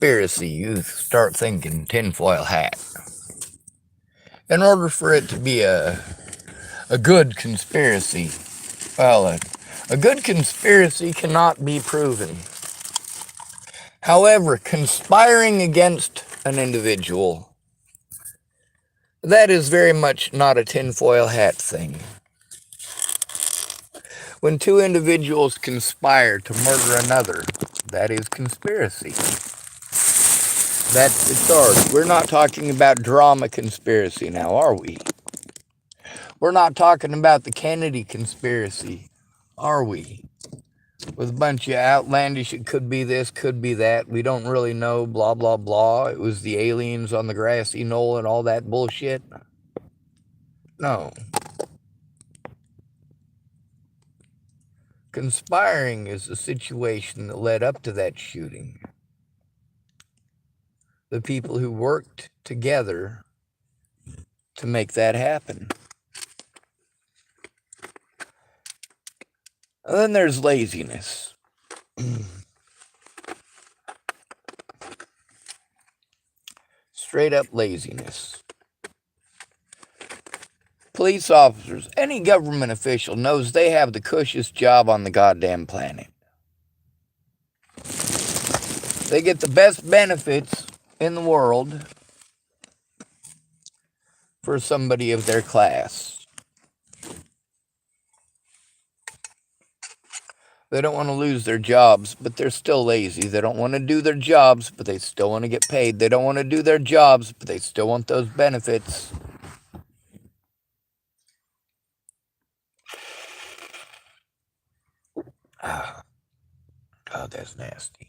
conspiracy, you start thinking tinfoil hat. In order for it to be a good conspiracy, well, a good conspiracy cannot be proven. However, conspiring against an individual, that is very much not a tinfoil hat thing. When two individuals conspire to murder another, that is conspiracy. That's the charge. We're not talking about drama conspiracy now, are we? We're not talking about the Kennedy conspiracy, are we? With a bunch of outlandish, it could be this, could be that, we don't really know, blah, blah, blah. It was the aliens on the grassy knoll and all that bullshit. No. Conspiring is the situation that led up to that shooting. The people who worked together to make that happen. And then there's laziness. Straight up laziness. Police officers, any government official knows they have the cushest job on the goddamn planet. They get the best benefits in the world for somebody of their class. They don't want to lose their jobs, but they're still lazy. They don't want to do their jobs, but they still want to get paid. They don't want to do their jobs, but they still want those benefits. Ah, God, that's nasty.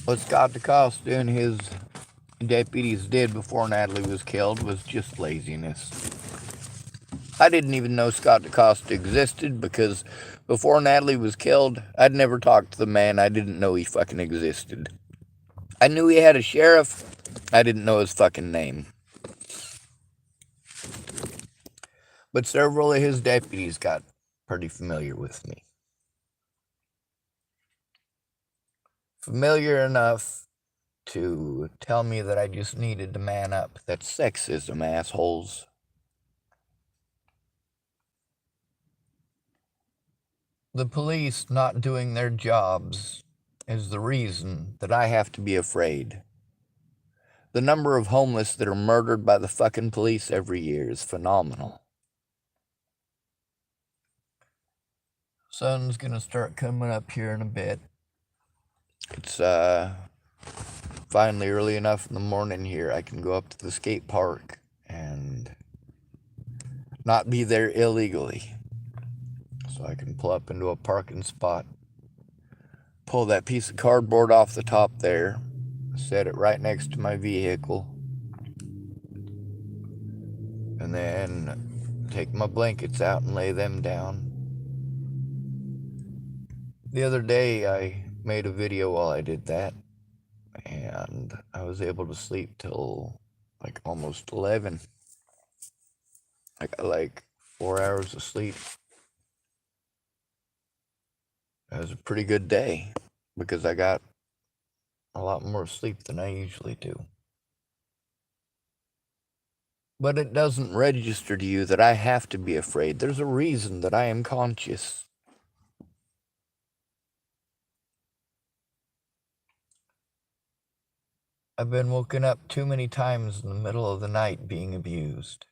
What Scott DeCosta and his deputies did before Natalie was killed was just laziness. I didn't even know Scott DeCosta existed because before Natalie was killed, I'd never talked to the man. I didn't know he fucking existed. I knew he had a sheriff. I didn't know his fucking name. But several of his deputies got pretty familiar with me. Familiar enough to tell me that I just needed to man up. That's sexism, assholes. The police not doing their jobs is the reason that I have to be afraid. The number of homeless that are murdered by the fucking police every year is phenomenal. Sun's gonna start coming up here in a bit. It's finally early enough in the morning here. I can go up to the skate park and not be there illegally. So I can pull up into a parking spot, pull that piece of cardboard off the top there, set it right next to my vehicle, and then take my blankets out and lay them down. The other day I made a video while I did that, and I was able to sleep till like almost 11. I got like 4 hours of sleep. It was a pretty good day because I got a lot more sleep than I usually do. But it doesn't register to you that I have to be afraid. There's a reason that I am conscious. I've been woken up too many times in the middle of the night being abused.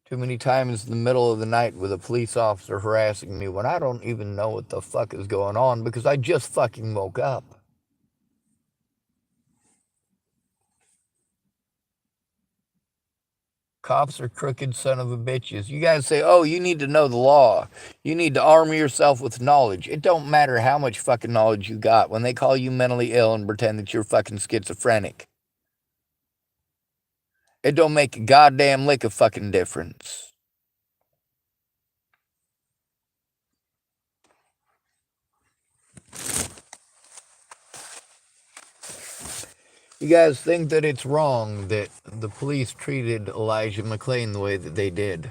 Too many times in the middle of the night with a police officer harassing me when I don't even know what the fuck is going on because I just fucking woke up. Cops are crooked son of a bitches. You guys say, oh, you need to know the law. You need to arm yourself with knowledge. It don't matter how much fucking knowledge you got when they call you mentally ill and pretend that you're fucking schizophrenic. It don't make a goddamn lick of fucking difference. You guys think that it's wrong that the police treated Elijah McClain the way that they did.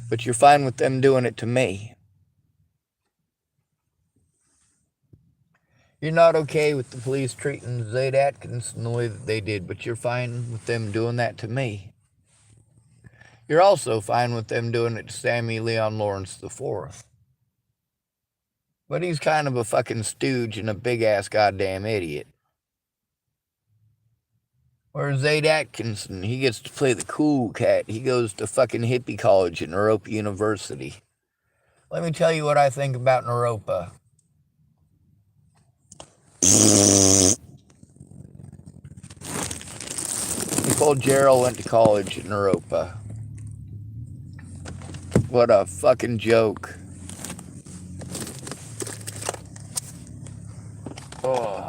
But you're fine with them doing it to me. You're not okay with the police treating Zaid Atkinson the way that they did, but you're fine with them doing that to me. You're also fine with them doing it to Sammy Leon Lawrence IV. But he's kind of a fucking stooge and a big-ass goddamn idiot. Whereas Zaid Atkinson, he gets to play the cool cat. He goes to fucking hippie college at Naropa University. Let me tell you what I think about Naropa. Nicole Jarrell went to college at Naropa. What a fucking joke. Oh.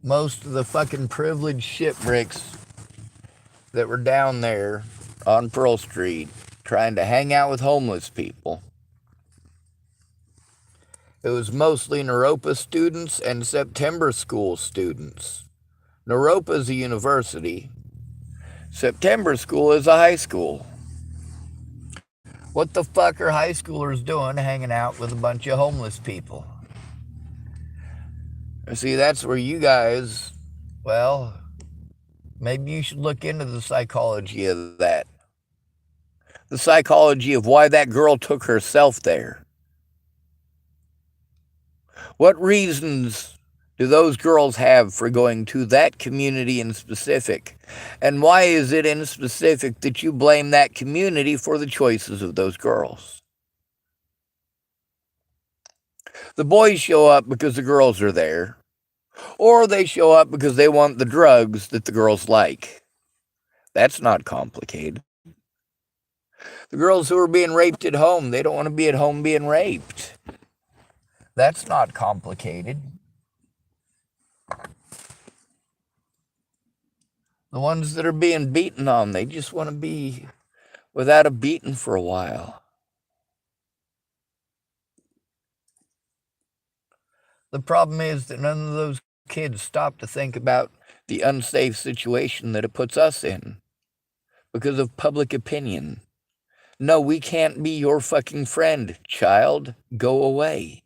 Most of the fucking privileged shitbricks that were down there on Pearl Street trying to hang out with homeless people. It was mostly Naropa students and September School students. Naropa is a university. September School is a high school. What the fuck are high schoolers doing hanging out with a bunch of homeless people? See, that's where you guys, well, maybe you should look into the psychology of that. The psychology of why that girl took herself there. What reasons do those girls have for going to that community in specific? And why is it in specific that you blame that community for the choices of those girls? The boys show up because the girls are there, or they show up because they want the drugs that the girls like. That's not complicated. The girls who are being raped at home, they don't want to be at home being raped. That's not complicated. The ones that are being beaten on, they just want to be without a beating for a while. The problem is that none of those kids stop to think about the unsafe situation that it puts us in because of public opinion. No, we can't be your fucking friend, child. Go away.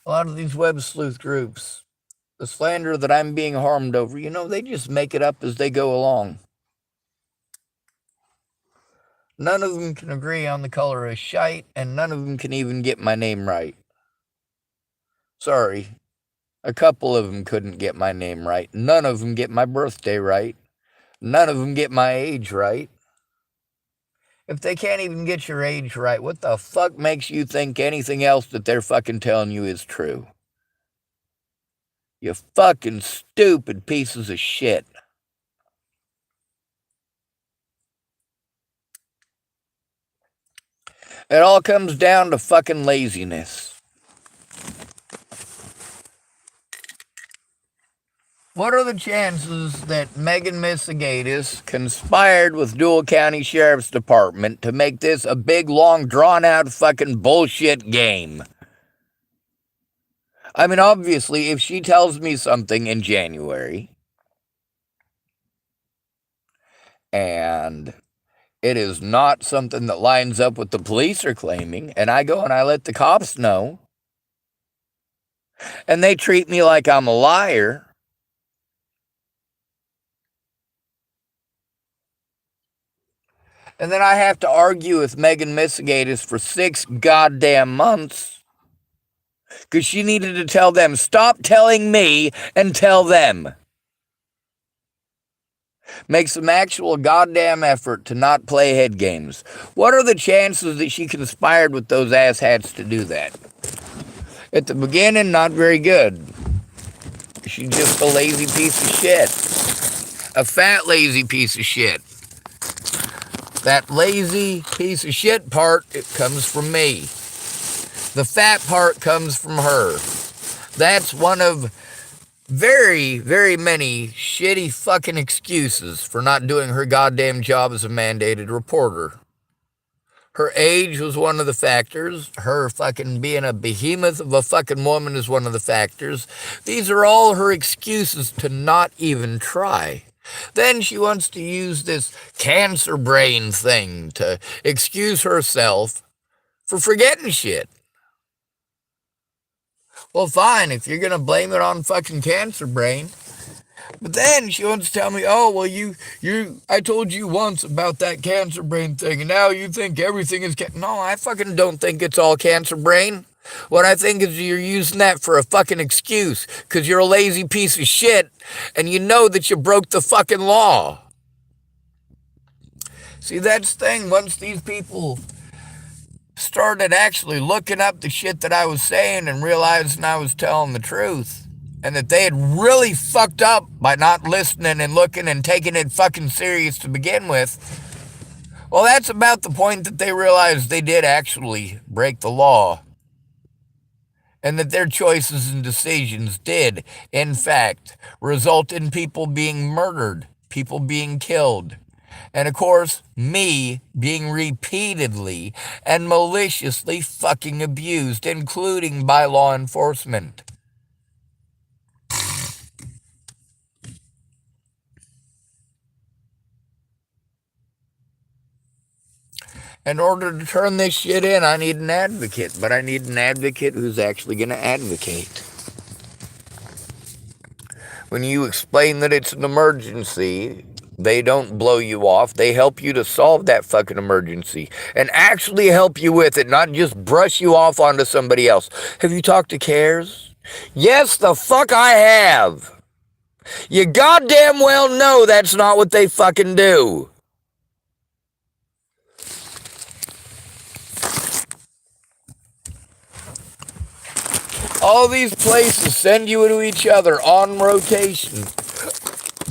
A lot of these web sleuth groups, the slander that I'm being harmed over, they just make it up as they go along. None of them can agree on the color of shite, and none of them can even get my name right. Sorry. A couple of them couldn't get my name right. None of them get my birthday right. None of them get my age right. If they can't even get your age right, what the fuck makes you think anything else that they're fucking telling you is true? You fucking stupid pieces of shit. It all comes down to fucking laziness. What are the chances that Megan Missigatis conspired with Dual County Sheriff's Department to make this a big, long, drawn-out fucking bullshit game? I mean, obviously, if she tells me something in January, and it is not something that lines up with the police are claiming, and I go and I let the cops know, and they treat me like I'm a liar, and then I have to argue with Megan Missigatis for 6 goddamn months because she needed to tell them, stop telling me and tell them. Make some actual goddamn effort to not play head games. What are the chances that she conspired with those asshats to do that? At the beginning, not very good. She's just a lazy piece of shit. A fat, lazy piece of shit. That lazy piece of shit part, it comes from me. The fat part comes from her. That's one of very, very many shitty fucking excuses for not doing her goddamn job as a mandated reporter. Her age was one of the factors. Her fucking being a behemoth of a fucking woman is one of the factors. These are all her excuses to not even try. Then she wants to use this cancer brain thing to excuse herself for forgetting shit. Well, fine, if you're gonna blame it on fucking cancer brain. But then she wants to tell me, oh, well, I told you once about that cancer brain thing, and now you think everything is No, I fucking don't think it's all cancer brain. What I think is you're using that for a fucking excuse, because you're a lazy piece of shit, and you know that you broke the fucking law. See, that's the thing. Once these people started actually looking up the shit that I was saying and realizing I was telling the truth, and that they had really fucked up by not listening and looking and taking it fucking serious to begin with, well, that's about the point that they realized they did actually break the law. And that their choices and decisions did, in fact, result in people being murdered, people being killed. And of course, me being repeatedly and maliciously fucking abused, including by law enforcement. In order to turn this shit in, I need an advocate, but I need an advocate who's actually going to advocate. When you explain that it's an emergency, they don't blow you off. They help you to solve that fucking emergency and actually help you with it, not just brush you off onto somebody else. Have you talked to CARES? Yes, the fuck I have. You goddamn well know that's not what they fucking do. All these places send you to each other on rotation,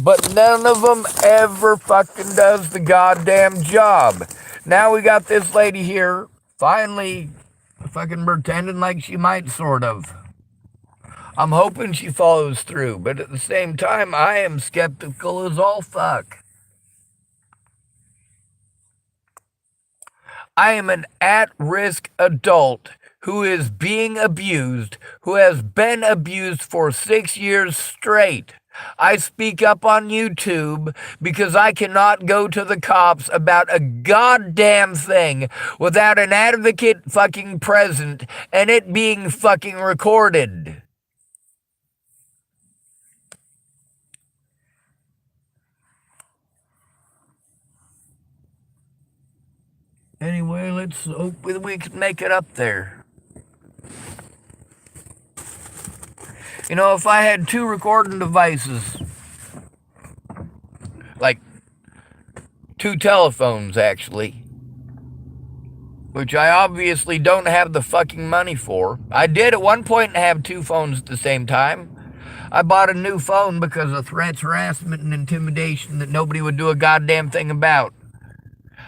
but none of them ever fucking does the goddamn job. Now we got this lady here, finally fucking pretending like she might, sort of. I'm hoping she follows through, but at the same time, I am skeptical as all fuck. I am an at-risk adult who is being abused, who has been abused for 6 years straight. I speak up on YouTube because I cannot go to the cops about a goddamn thing without an advocate fucking present and it being fucking recorded. Anyway, let's hope we can make it up there. You know, if I had 2 recording devices, like 2 telephones actually, which I obviously don't have the fucking money for. I did at one point have 2 phones at the same time. I bought a new phone because of threats, harassment, and intimidation that nobody would do a goddamn thing about.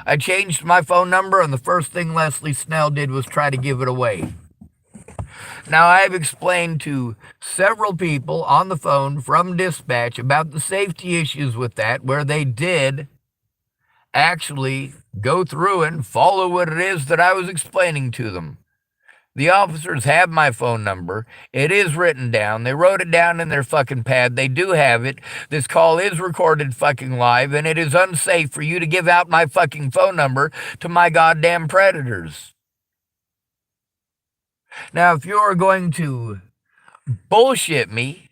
I changed my phone number, and the first thing Leslie Snell did was try to give it away. Now, I've explained to several people on the phone from dispatch about the safety issues with that, where they did actually go through and follow what it is that I was explaining to them. The officers have my phone number. It is written down. They wrote it down in their fucking pad. They do have it. This call is recorded fucking live, and it is unsafe for you to give out my fucking phone number to my goddamn predators. Now, if you're going to bullshit me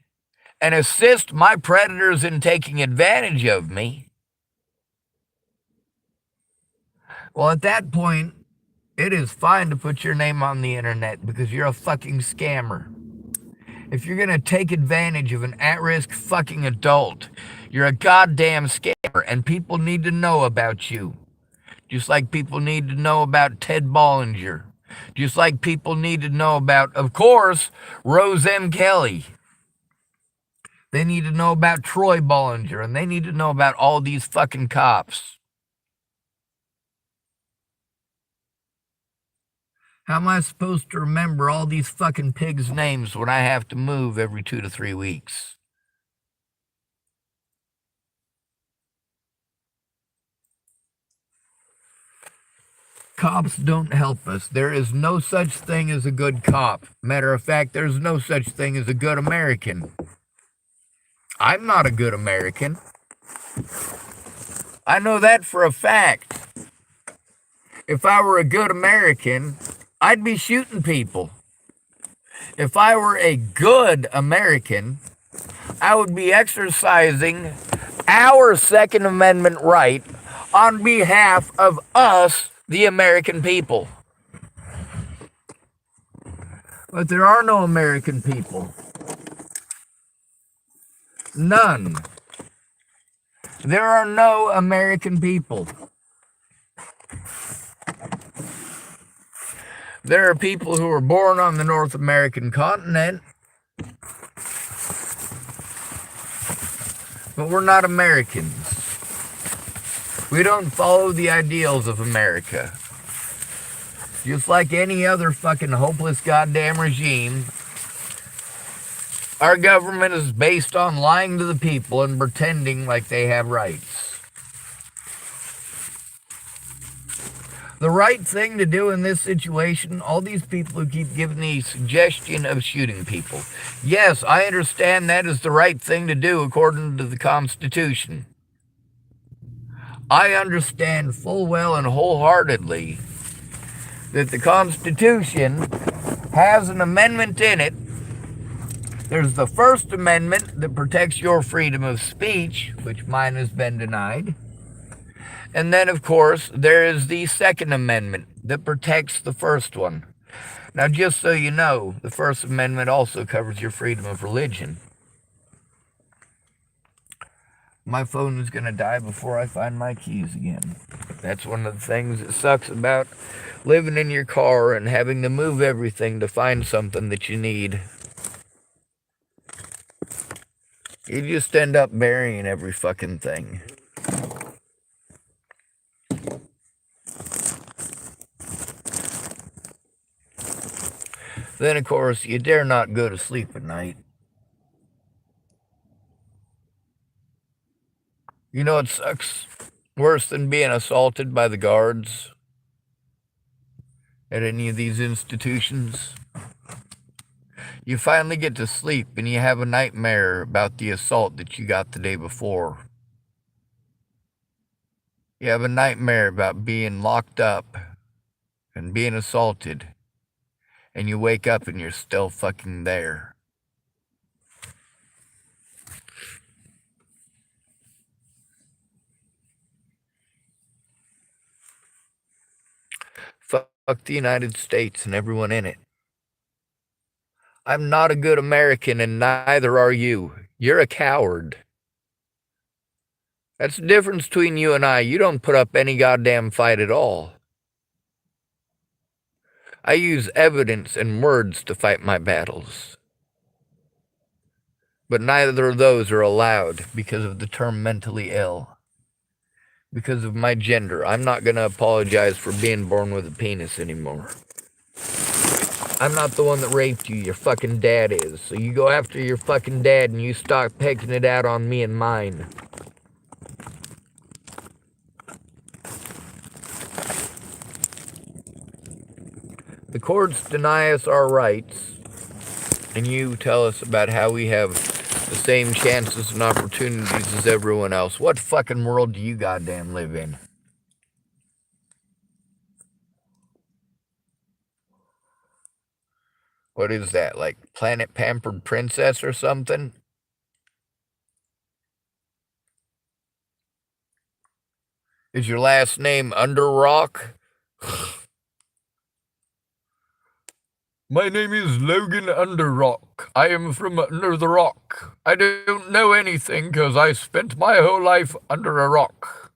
and assist my predators in taking advantage of me, well, at that point, it is fine to put your name on the internet because you're a fucking scammer. If you're going to take advantage of an at-risk fucking adult, you're a goddamn scammer, and people need to know about you. Just like people need to know about Ted Bollinger. Just like people need to know about, of course, Rose M. Kelly. They need to know about Troy Bollinger, and they need to know about all these fucking cops. How am I supposed to remember all these fucking pigs' names when I have to move every 2 to 3 weeks? cops don't help us. There is no such thing as a good cop. Matter of fact, there's no such thing as a good American. I'm not a good American. I know that for a fact. If I were a good American, I'd be shooting people. If I were a good American, I would be exercising our Second Amendment right on behalf of us, the American people. But there are no American people. None. There are no American people. There are people who are born on the North American continent, but we're not Americans. We don't follow the ideals of America. Just like any other fucking hopeless goddamn regime, our government is based on lying to the people and pretending like they have rights. The right thing to do in this situation, all these people who keep giving the suggestion of shooting people. Yes, I understand that is the right thing to do according to the Constitution. I understand full well and wholeheartedly that the Constitution has an amendment in it. There's the First Amendment that protects your freedom of speech, which mine has been denied. And then, of course, there is the Second Amendment that protects the first one. Now, just so you know, the First Amendment also covers your freedom of religion. My phone is going to die before I find my keys again. That's one of the things that sucks about living in your car and having to move everything to find something that you need. You just end up burying every fucking thing. Then, of course, you dare not go to sleep at night. You know, it sucks worse than being assaulted by the guards at any of these institutions. You finally get to sleep and you have a nightmare about the assault that you got the day before. You have a nightmare about being locked up and being assaulted. And you wake up and you're still fucking there. Fuck the United States and everyone in it. I'm not a good American and neither are you. You're a coward. That's the difference between you and I. You don't put up any goddamn fight at all. I use evidence and words to fight my battles. But neither of those are allowed because of the term mentally ill. Because of my gender. I'm not going to apologize for being born with a penis anymore. I'm not the one that raped you. Your fucking dad is. So you go after your fucking dad and you stop picking it out on me and mine. The courts deny us our rights, and you tell us about how we have the same chances and opportunities as everyone else. What fucking world do you goddamn live in? What is that, like Planet Pampered Princess or something? Is your last name Underrock? My name is Logan Underrock. I am from under the rock. I don't know anything because I spent my whole life under a rock.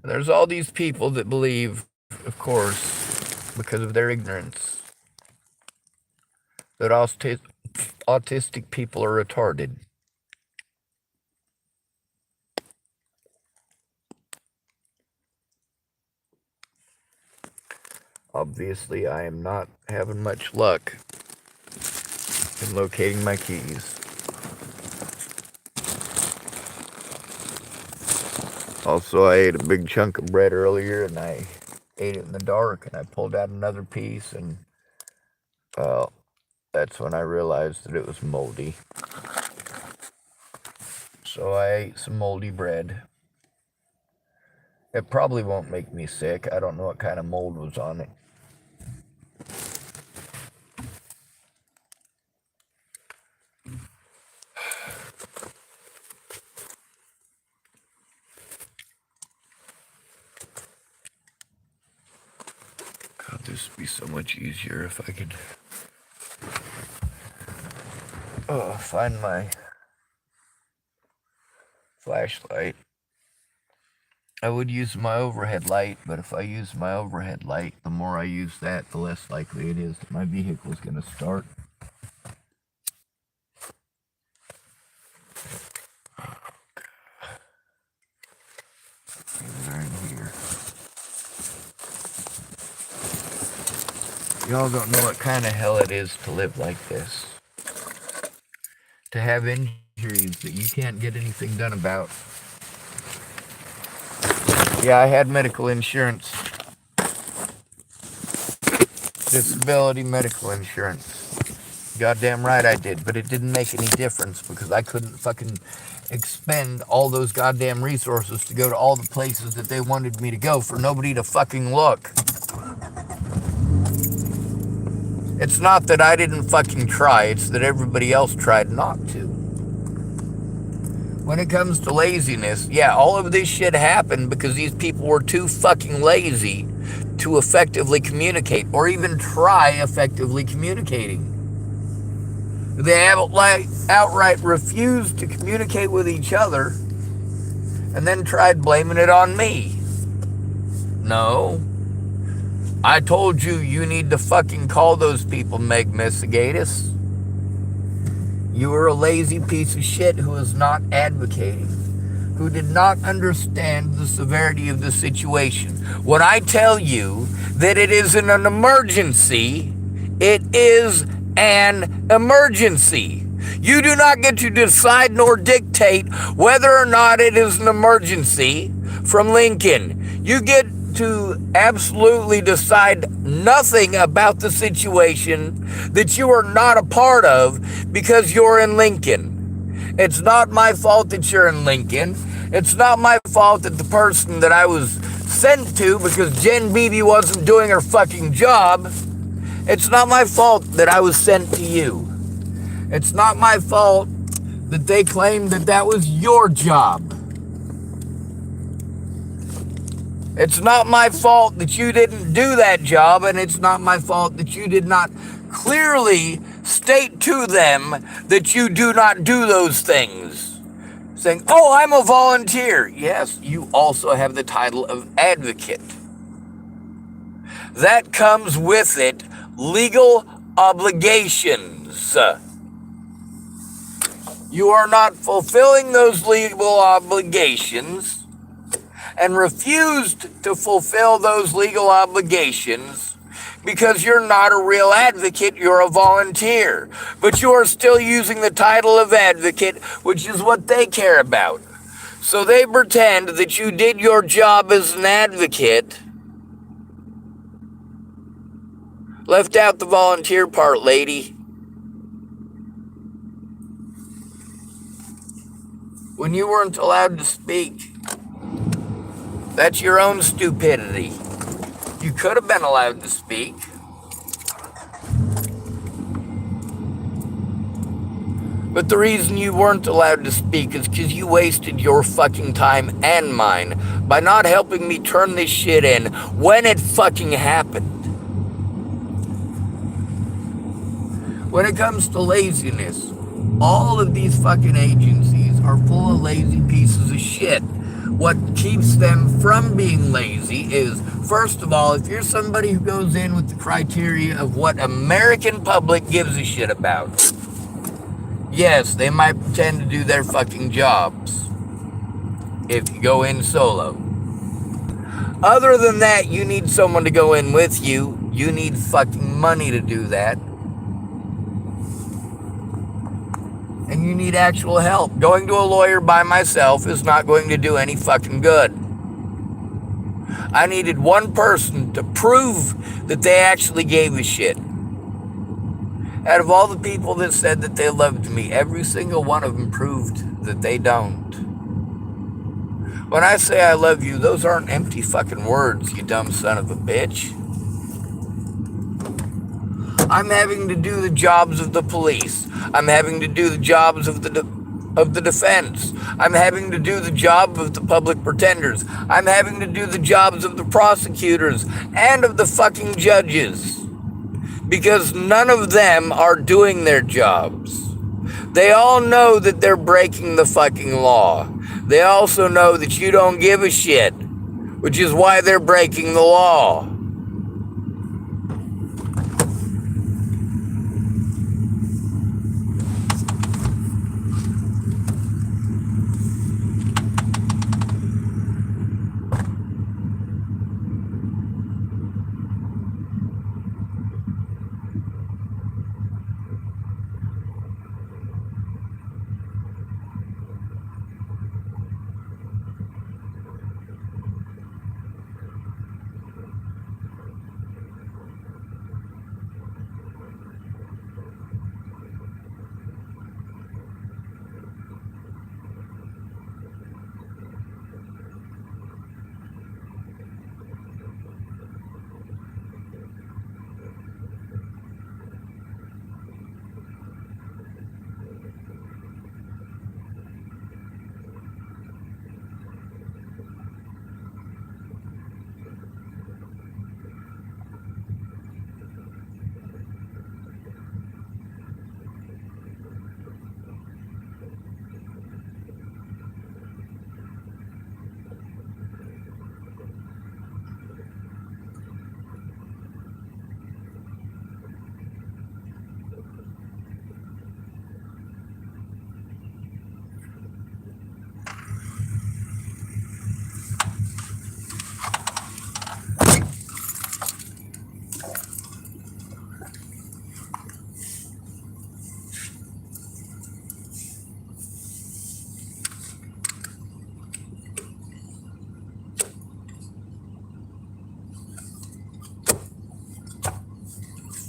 There's all these people that believe, of course, because of their ignorance, that autistic people are retarded. Obviously, I am not having much luck in locating my keys. Also, I ate a big chunk of bread earlier, and I ate it in the dark, and I pulled out another piece, and, well, that's when I realized that it was moldy. So I ate some moldy bread. It probably won't make me sick. I don't know what kind of mold was on it. God, this would be so much easier if I could find my flashlight. I would use my overhead light, but if I use my overhead light, the more I use that, the less likely it is that my vehicle is going to start. They're in here. Y'all don't know what kind of hell it is to live like this. To have injuries that you can't get anything done about. Yeah, I had medical insurance. Disability medical insurance. Goddamn right I did, but it didn't make any difference because I couldn't fucking expend all those goddamn resources to go to all the places that they wanted me to go for nobody to fucking look. It's not that I didn't fucking try, it's that everybody else tried not to. When it comes to laziness, yeah, all of this shit happened because these people were too fucking lazy to effectively communicate or even try effectively communicating. They outright refused to communicate with each other and then tried blaming it on me. No. I told you you need to fucking call those people, Meg Messigatus. You were a lazy piece of shit who is not advocating, who did not understand the severity of the situation. When I tell you that it isn't an emergency, it is an emergency. You do not get to decide nor dictate whether or not it is an emergency from Lincoln. You get to absolutely decide nothing about the situation that you are not a part of because you're in Lincoln. It's not my fault that you're in Lincoln. It's not my fault that the person that I was sent to because Jen Beebe wasn't doing her fucking job. It's not my fault that I was sent to you. It's not my fault that they claimed that that was your job. It's not my fault that you didn't do that job, and it's not my fault that you did not clearly state to them that you do not do those things. Saying, oh, I'm a volunteer. Yes, you also have the title of advocate. That comes with it legal obligations. You are not fulfilling those legal obligations and refused to fulfill those legal obligations because you're not a real advocate, you're a volunteer. But you are still using the title of advocate, which is what they care about. So they pretend that you did your job as an advocate, left out the volunteer part, lady. When you weren't allowed to speak. That's your own stupidity. You could have been allowed to speak. But the reason you weren't allowed to speak is because you wasted your fucking time and mine by not helping me turn this shit in when it fucking happened. When it comes to laziness, all of these fucking agencies are full of lazy pieces of shit. What keeps them from being lazy is, first of all, if you're somebody who goes in with the criteria of what American public gives a shit about, yes, they might pretend to do their fucking jobs if you go in solo. Other than that, you need someone to go in with you. You need fucking money to do that. And you need actual help. Going to a lawyer by myself is not going to do any fucking good. I needed one person to prove that they actually gave a shit. Out of all the people that said that they loved me, every single one of them proved that they don't. When I say I love you, those aren't empty fucking words, you dumb son of a bitch. I'm having to do the jobs of the police. I'm having to do the jobs of the defense. I'm having to do the job of the public pretenders. I'm having to do the jobs of the prosecutors and of the fucking judges. Because none of them are doing their jobs. They all know that they're breaking the fucking law. They also know that you don't give a shit, which is why they're breaking the law.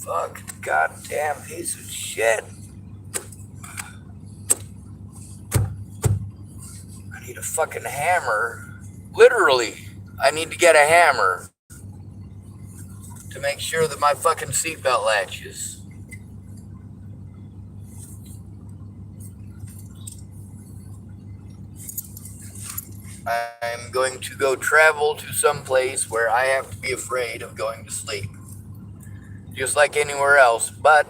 Fuck, goddamn piece of shit. I need a fucking hammer. Literally, I need to get a hammer to make sure that my fucking seatbelt latches. I'm going to go travel to some place where I have to be afraid of going to sleep. Just like anywhere else, but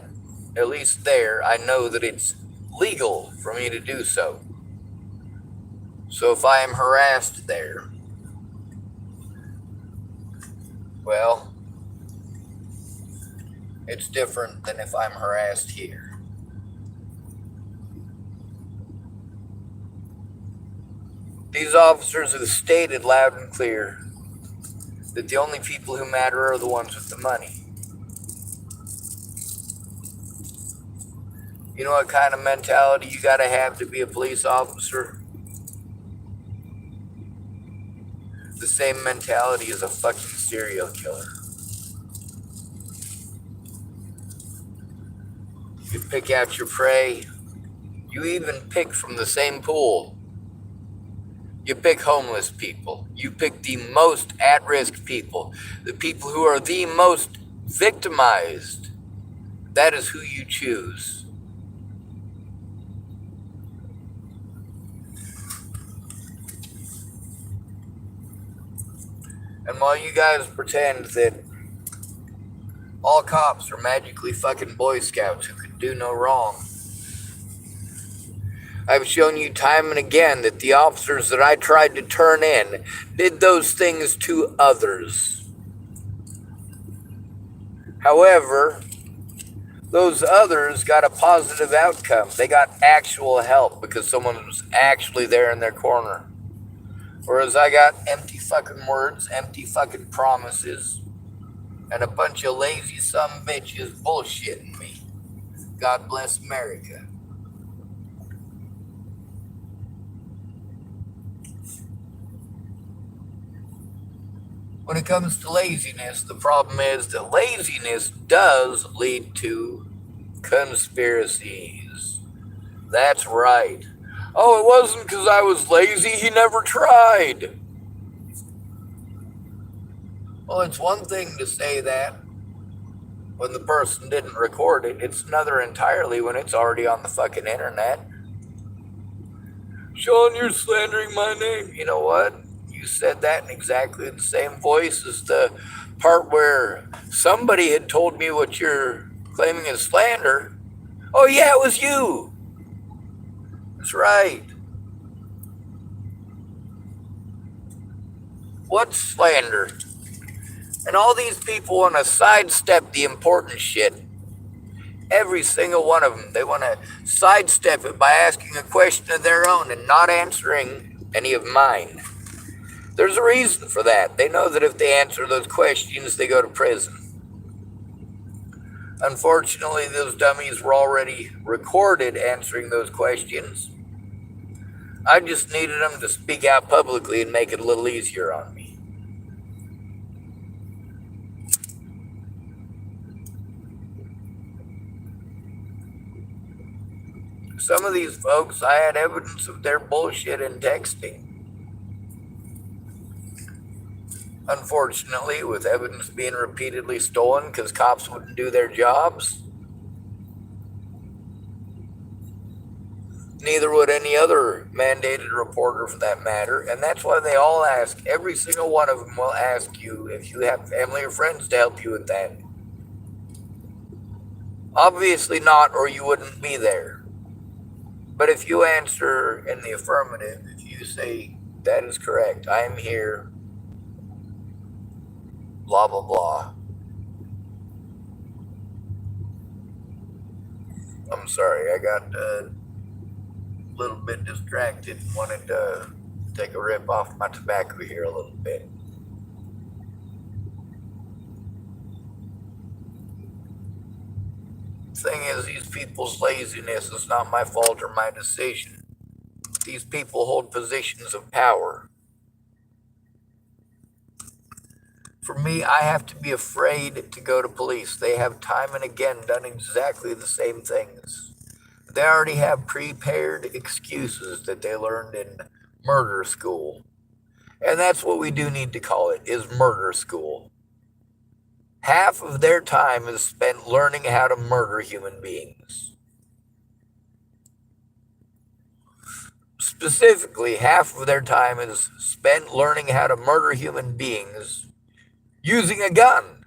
at least there I know that it's legal for me to do so. So if I am harassed there, well, it's different than if I'm harassed here. These officers have stated loud and clear that the only people who matter are the ones with the money. You know what kind of mentality you gotta have to be a police officer? The same mentality as a fucking serial killer. You pick out your prey. You even pick from the same pool. You pick homeless people. You pick the most at-risk people. The people who are the most victimized. That is who you choose. And while you guys pretend that all cops are magically fucking Boy Scouts who can do no wrong, I've shown you time and again that the officers that I tried to turn in did those things to others. However, those others got a positive outcome. They got actual help because someone was actually there in their corner. Whereas I got empty fucking words, empty fucking promises, and a bunch of lazy some bitches bullshitting me. God bless America. when it comes to laziness, the problem is that laziness does lead to conspiracies. That's right. Oh, it wasn't because I was lazy, he never tried. Well, it's one thing to say that when the person didn't record it. It's another entirely when it's already on the fucking internet. Sean, you're slandering my name. You know what? You said that in exactly the same voice as the part where somebody had told me what you're claiming is slander. Oh, yeah, it was you. That's right. What's slander? And all these people want to sidestep the important shit. Every single one of them. They want to sidestep it by asking a question of their own and not answering any of mine. There's a reason for that. They know that if they answer those questions, they go to prison. Unfortunately, those dummies were already recorded answering those questions. I just needed them to speak out publicly and make it a little easier on me. Some of these folks, I had evidence of their bullshit in texting. Unfortunately, with evidence being repeatedly stolen because cops wouldn't do their jobs, neither would any other mandated reporter for that matter. And that's why they all ask, every single one of them will ask you if you have family or friends to help you with that. Obviously not, or you wouldn't be there. But if you answer in the affirmative, if you say, that is correct, I am here, blah, blah, blah. I'm sorry, I got a little bit distracted and wanted to take a rip off my tobacco here a little bit. Thing is, these people's laziness is not my fault or my decision. These people hold positions of power. For me, I have to be afraid to go to police. They have time and again done exactly the same things. They already have prepared excuses that they learned in murder school. And that's what we do need to call it, is murder school. Half of their time is spent learning how to murder human beings. Specifically, half of their time is spent learning how to murder human beings using a gun.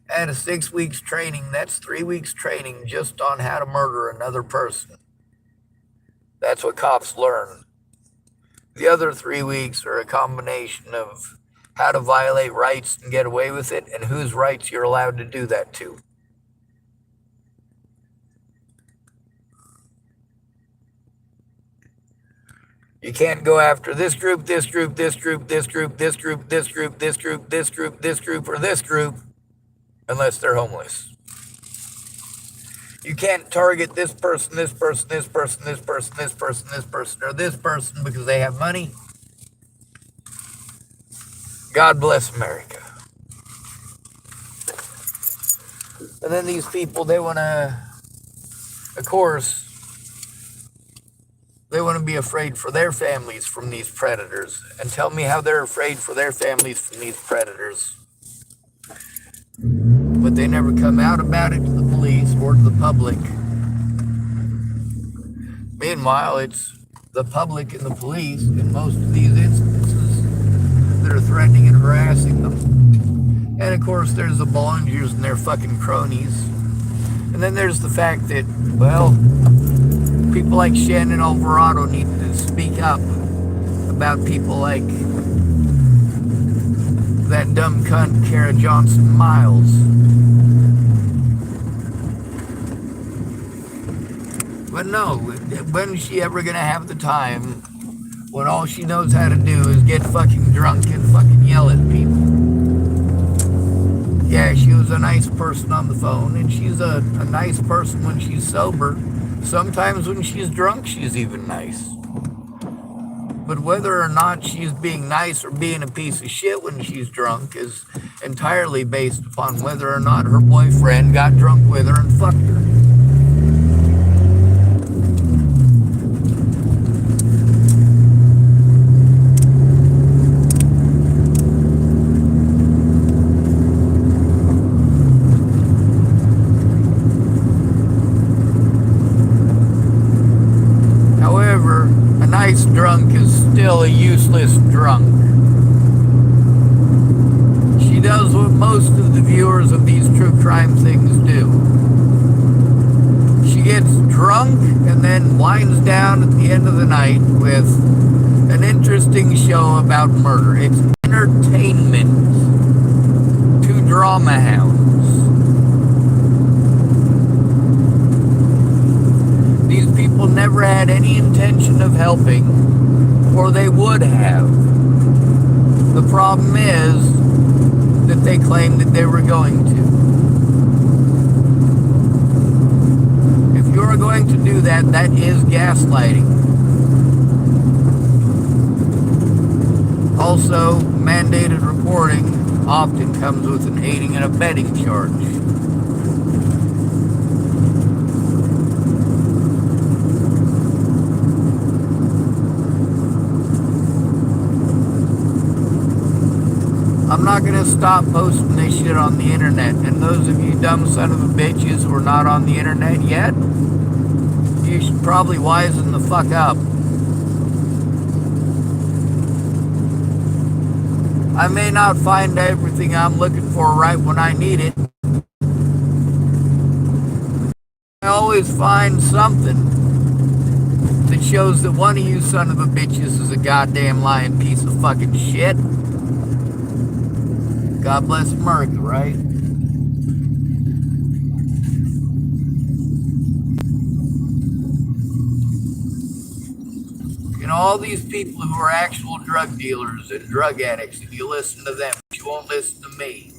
At a 6 weeks training, that's 3 weeks training just on how to murder another person. That's what cops learn. The other 3 weeks are a combination of how to violate rights and get away with it, and whose rights you're allowed to do that to. You can't go after this group, this group, this group, this group, this group, this group, this group, this group, this group, or this group, unless they're homeless. You can't target this person, this person, this person, this person, this person, this person, or this person because they have money. God bless America. And then these people, they want to, of course, they want to be afraid for their families from these predators. And tell me how they're afraid for their families from these predators. But they never come out about it to the police or to the public. Meanwhile, it's the public and the police in most of these instances that are threatening and harassing them. And of course, there's the Bollingers and their fucking cronies. And then there's the fact that, well, people like Shannon Alvarado need to speak up about people like that dumb cunt Kara Johnson Miles. But no, when is she ever gonna have the time when all she knows how to do is get fucking drunk and fucking yell at people? Yeah, she was a nice person on the phone, and she's a nice person when she's sober. Sometimes when she's drunk, she's even nice. But whether or not she's being nice or being a piece of shit when she's drunk is entirely based upon whether or not her boyfriend got drunk with her and fucked her. However, a nice drunk is still a useless drunk. She does what most of the viewers of these true crime things do. She gets drunk and then winds down at the end of the night with an interesting show about murder. It's entertainment to drama hounds. These people never had any intention of helping, or they would have. The problem is that they claimed that they were going to. If you're going to do that, that is gaslighting. Also, mandated reporting often comes with an aiding and abetting charge. I'm not going to stop posting this shit on the internet. And those of you dumb son of a bitches who are not on the internet yet, you should probably wisen the fuck up. I may not find everything I'm looking for right when I need it. I always find something that shows that one of you son of a bitches is a goddamn lying piece of fucking shit. God bless America, right? You know, all these people who are actual drug dealers and drug addicts, and you listen to them, but you won't listen to me.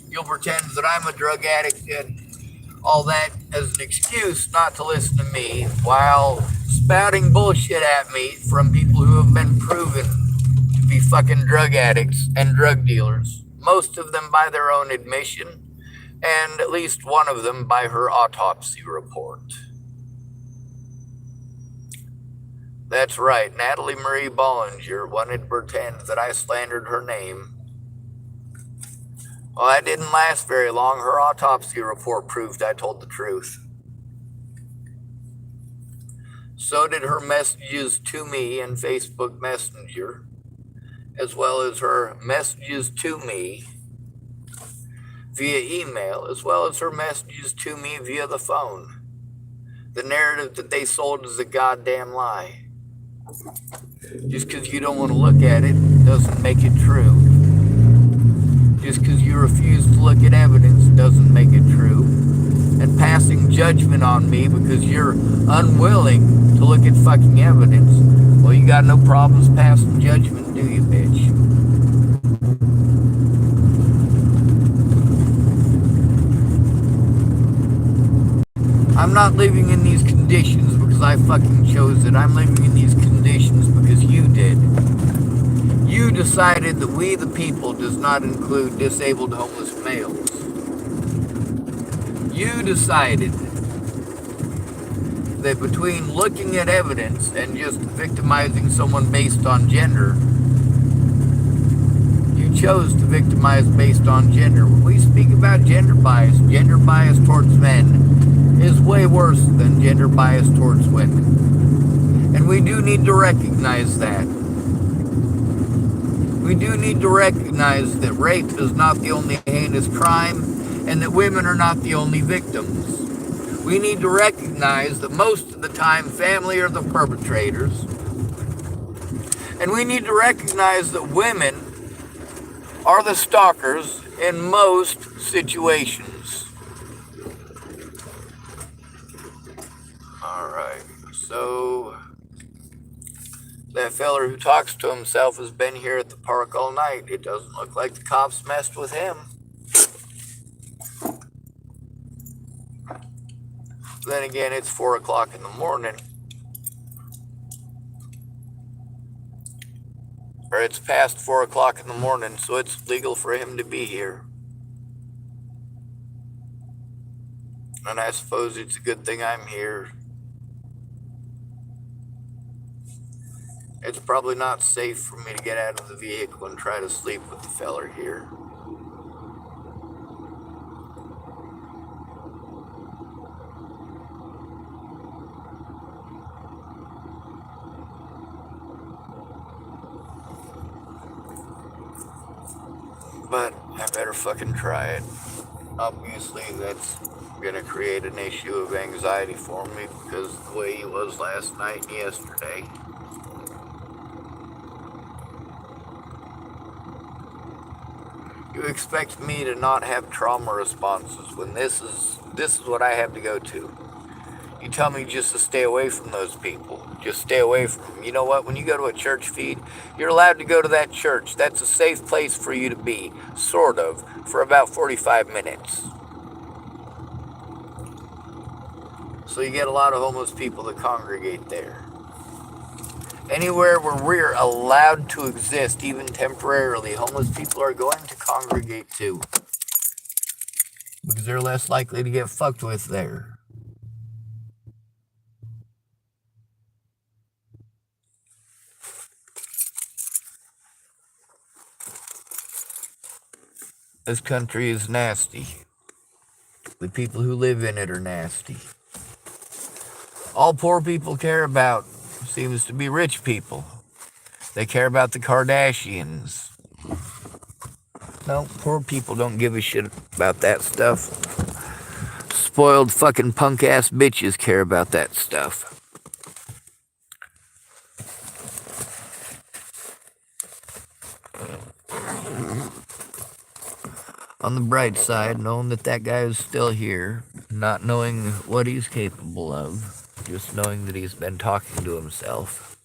You'll pretend that I'm a drug addict and all that as an excuse not to listen to me while spouting bullshit at me from people who have been proven to be fucking drug addicts and drug dealers. Most of them by their own admission, and at least one of them by her autopsy report. That's right, Natalie Marie Bollinger wanted to pretend that I slandered her name. Well, that didn't last very long. Her autopsy report proved I told the truth. So did her messages to me in Facebook Messenger, as well as her messages to me via email, as well as her messages to me via the phone. The narrative that they sold is a goddamn lie. Just because you don't want to look at it doesn't make it true. Just because you refuse to look at evidence doesn't make it true. And passing judgment on me because you're unwilling to look at fucking evidence, well, you got no problems passing judgment, do you, bitch? I'm not living in these conditions because I fucking chose it. I'm living in these conditions because you did. You decided that we the people does not include disabled homeless males. You decided that between looking at evidence and just victimizing someone based on gender, you chose to victimize based on gender. When we speak about gender bias towards men is way worse than gender bias towards women. And we do need to recognize that. We do need to recognize that rape is not the only heinous crime and that women are not the only victims. We need to recognize that most of the time family are the perpetrators. And we need to recognize that women are the stalkers in most situations. Alright, so that feller who talks to himself has been here at the park all night. It doesn't look like the cops messed with him. Then again, it's 4 o'clock in the morning. or it's past 4 o'clock in the morning, so it's legal for him to be here. And I suppose it's a good thing I'm here. It's probably not safe for me to get out of the vehicle and try to sleep with the feller here. But I better fucking try it. Obviously, that's gonna create an issue of anxiety for me because the way he was last night and yesterday. You expect me to not have trauma responses when this is what I have to go to. You tell me just to stay away from those people. Just stay away from them. You know what? When you go to a church feed, you're allowed to go to that church. That's a safe place for you to be, sort of, for about 45 minutes. So you get a lot of homeless people that congregate there. Anywhere where we're allowed to exist, even temporarily, homeless people are going to congregate to. Because they're less likely to get fucked with there. This country is nasty. The people who live in it are nasty. All poor people care about seems to be rich people. They care about the Kardashians. No, poor people don't give a shit about that stuff. Spoiled fucking punk-ass bitches care about that stuff. On the bright side, knowing that guy is still here, not knowing what he's capable of, just knowing that he's been talking to himself.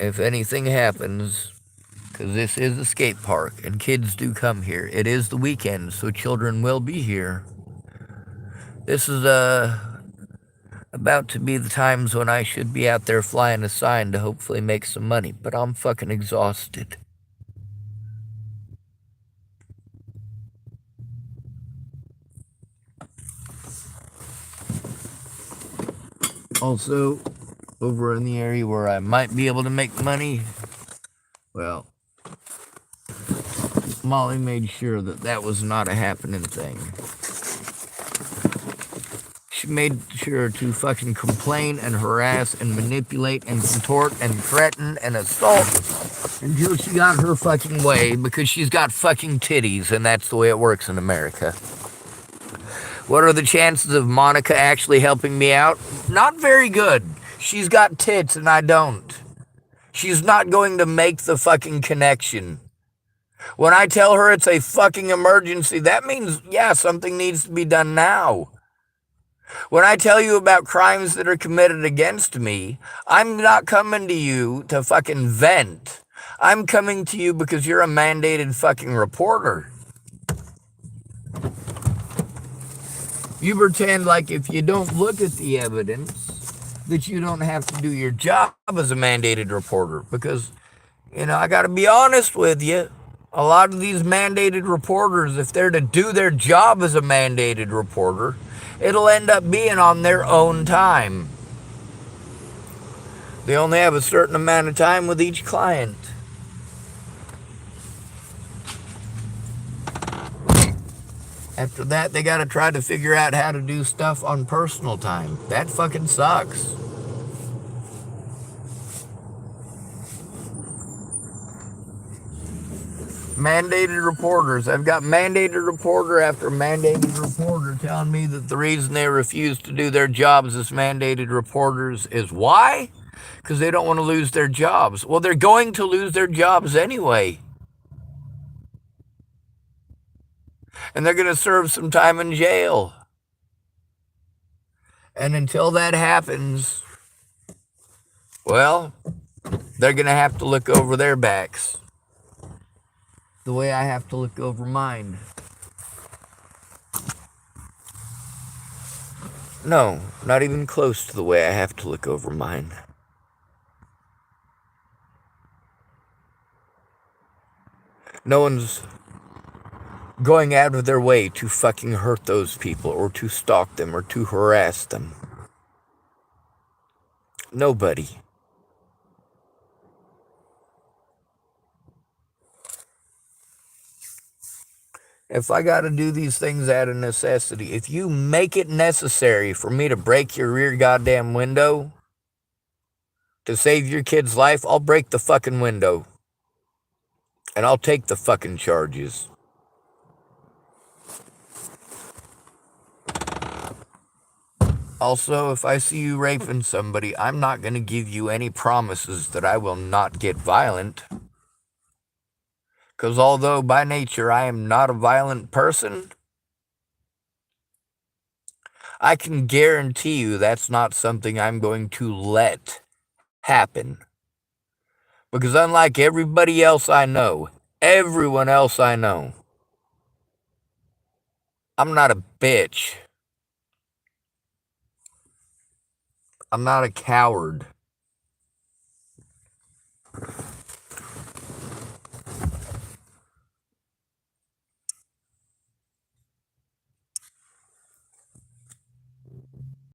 If anything happens, because this is a skate park and kids do come here, it is the weekend, so children will be here. This is about to be the times when I should be out there flying a sign to hopefully make some money, but I'm fucking exhausted. Also, over in the area where I might be able to make money, well, Molly made sure that was not a happening thing. She made sure to fucking complain and harass and manipulate and contort and threaten and assault until she got her fucking way, because she's got fucking titties, and that's the way it works in America. What are the chances of Monica actually helping me out? Not very good. She's got tits and I don't. She's not going to make the fucking connection. When I tell her it's a fucking emergency, that means, yeah, something needs to be done now. When I tell you about crimes that are committed against me, I'm not coming to you to fucking vent. I'm coming to you because you're a mandated fucking reporter. You pretend like if you don't look at the evidence, that you don't have to do your job as a mandated reporter. Because, I gotta be honest with you, a lot of these mandated reporters, if they're to do their job as a mandated reporter, it'll end up being on their own time. They only have a certain amount of time with each client. After that, they gotta try to figure out how to do stuff on personal time. That fucking sucks. Mandated reporters. I've got mandated reporter after mandated reporter telling me that the reason they refuse to do their jobs as mandated reporters is why? Because they don't want to lose their jobs. Well, they're going to lose their jobs anyway. And they're going to serve some time in jail. And until that happens, well, they're going to have to look over their backs. The way I have to look over mine. No, not even close to the way I have to look over mine. No one's going out of their way to fucking hurt those people or to stalk them or to harass them. Nobody. If I gotta do these things out of necessity, if you make it necessary for me to break your rear goddamn window to save your kid's life, I'll break the fucking window. And I'll take the fucking charges. Also, if I see you raping somebody, I'm not gonna give you any promises that I will not get violent. Because although by nature I am not a violent person, I can guarantee you that's not something I'm going to let happen. Because unlike everybody else I know, everyone else I know, I'm not a bitch. I'm not a coward.